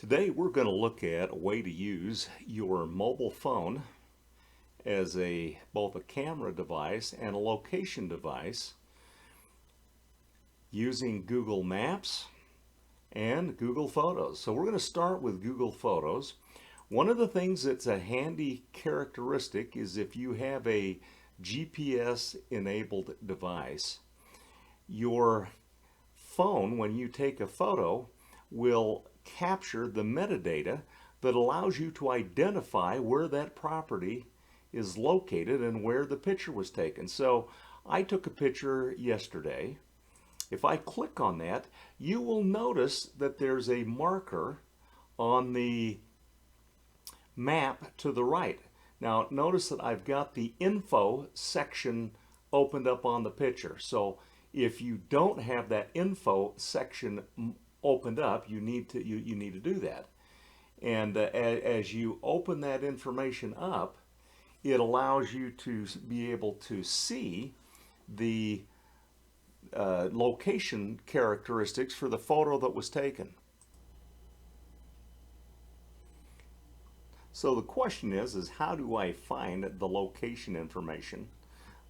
Today we're going to look at a way to use your mobile phone as both a camera device and a location device using Google Maps and Google Photos. So we're going to start with Google Photos. One of the things that's a handy characteristic is if you have a GPS enabled device, your phone, when you take a photo, will capture the metadata that allows you to identify where that property is located and where the picture was taken. So I took a picture yesterday. If I click on that, you will notice that there's a marker on the map to the right. Now notice that I've got the info section opened up on the picture. So if you don't have that info section opened up, you need to do that. And as you open that information up, it allows you to be able to see the location characteristics for the photo that was taken. So the question is how do I find the location information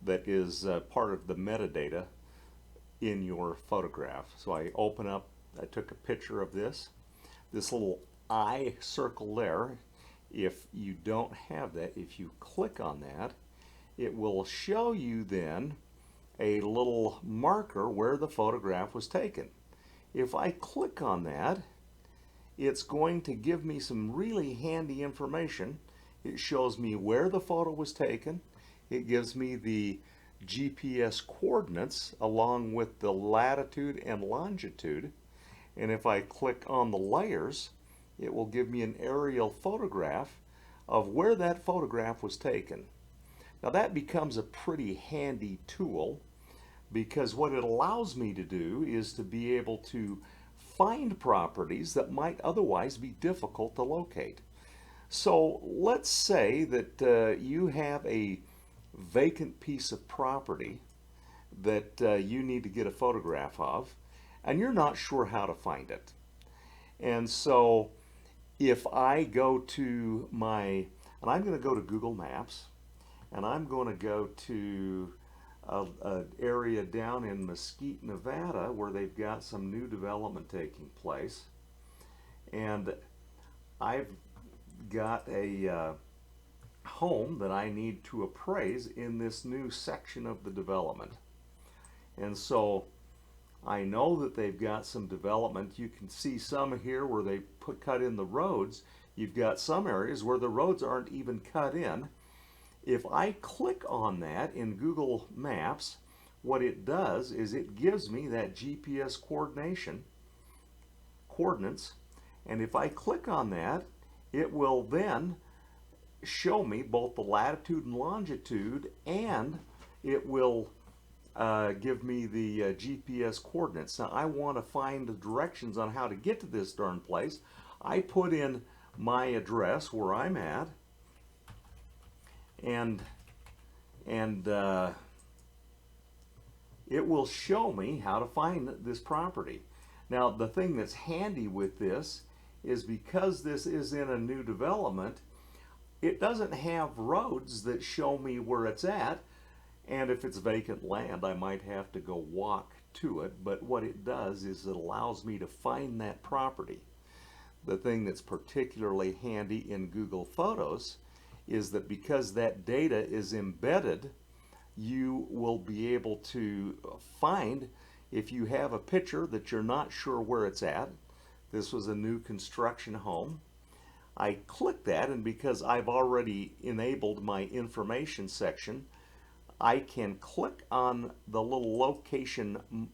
that is part of the metadata in your photograph? So I took a picture of this little eye circle there. If you don't have that, if you click on that, it will show you then a little marker where the photograph was taken. If I click on that, it's going to give me some really handy information. It shows me where the photo was taken. It gives me the GPS coordinates along with the latitude and longitude. And if I click on the layers, it will give me an aerial photograph of where that photograph was taken. Now that becomes a pretty handy tool because what it allows me to do is to be able to find properties that might otherwise be difficult to locate. So let's say that you have a vacant piece of property that you need to get a photograph of, and you're not sure how to find it. And so if I go to and I'm going to go to Google Maps, and I'm going to go to an area down in Mesquite, Nevada, where they've got some new development taking place. And I've got a home that I need to appraise in this new section of the development. And so I know that they've got some development. You can see some here where they cut in the roads. You've got some areas where the roads aren't even cut in. If I click on that in Google Maps, what it does is it gives me that GPS coordinates, and if I click on that, it will then show me both the latitude and longitude, and it will give me the GPS coordinates. Now I want to find the directions on how to get to this darn place. I put in my address where I'm at, and it will show me how to find this property. Now the thing that's handy with this is because this is in a new development, it doesn't have roads that show me where it's at, and if it's vacant land I might have to go walk to it, but what it does is it allows me to find that property. The thing that's particularly handy in Google Photos is that because that data is embedded, you will be able to find, if you have a picture that you're not sure where it's at. This was a new construction home. I click that, and because I've already enabled my information section, I can click on the little location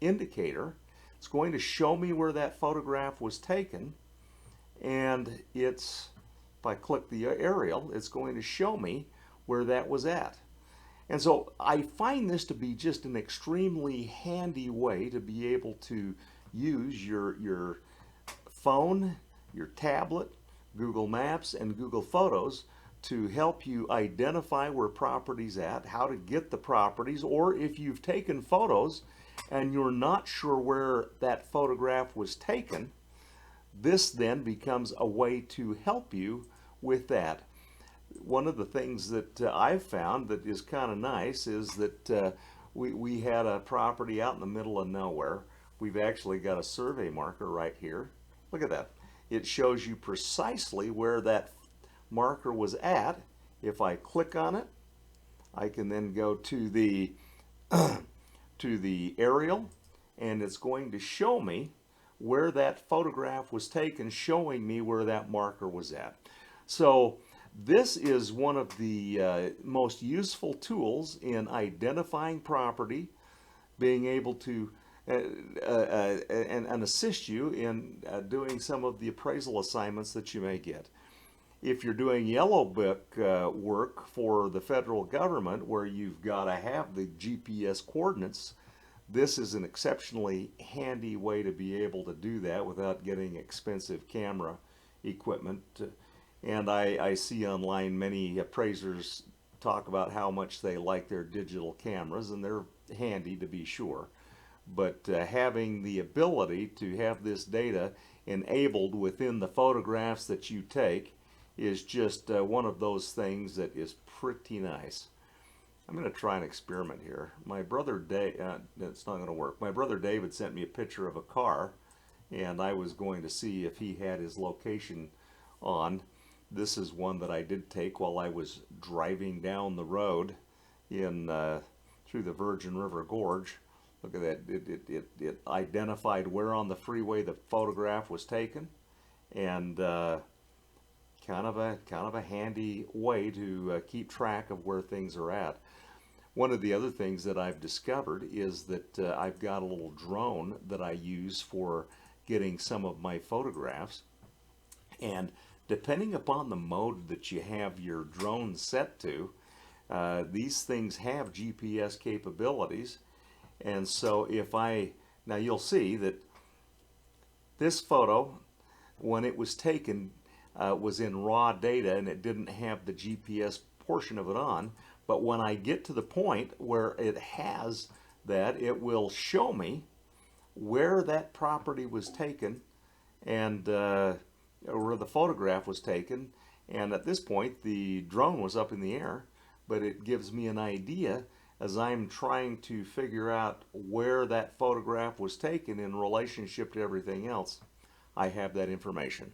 indicator. It's going to show me where that photograph was taken, and if I click the aerial, it's going to show me where that was at. And so I find this to be just an extremely handy way to be able to use your phone, your tablet, Google Maps, and Google Photos to help you identify where property's at, how to get the properties, or if you've taken photos and you're not sure where that photograph was taken, This then becomes a way to help you with that. One of the things that I've found that is kind of nice is that we had a property out in the middle of nowhere. We've actually got a survey marker right here. Look at that. It shows you precisely where that marker was at. If I click on it, I can then go to the to the aerial, and it's going to show me where that photograph was taken, showing me where that marker was at. So this is one of the most useful tools in identifying property, being able to and assist you in doing some of the appraisal assignments that you may get. If you're doing yellow book work for the federal government, where you've got to have the GPS coordinates, this is an exceptionally handy way to be able to do that without getting expensive camera equipment. And I see online many appraisers talk about how much they like their digital cameras, and they're handy to be sure. But having the ability to have this data enabled within the photographs that you take is just one of those things that is pretty nice. I'm going to try an experiment here. My brother Dave, it's not going to work. My brother David sent me a picture of a car, and I was going to see if he had his location on. This is one that I did take while I was driving down the road in through the Virgin River Gorge. Look at that. It identified where on the freeway the photograph was taken, and kind of a handy way to keep track of where things are at. One of the other things that I've discovered is that I've got a little drone that I use for getting some of my photographs, and depending upon the mode that you have your drone set to, these things have GPS capabilities. And so now you'll see that this photo, when it was taken, was in raw data, and it didn't have the GPS portion of it on. But when I get to the point where it has that, it will show me where that property was taken, and where the photograph was taken. And at this point, the drone was up in the air, but it gives me an idea as I'm trying to figure out where that photograph was taken in relationship to everything else. I have that information.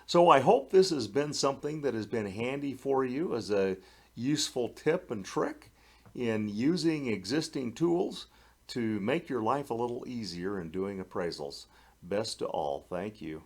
So I hope this has been something that has been handy for you as a useful tip and trick in using existing tools to make your life a little easier in doing appraisals. Best to all. Thank you.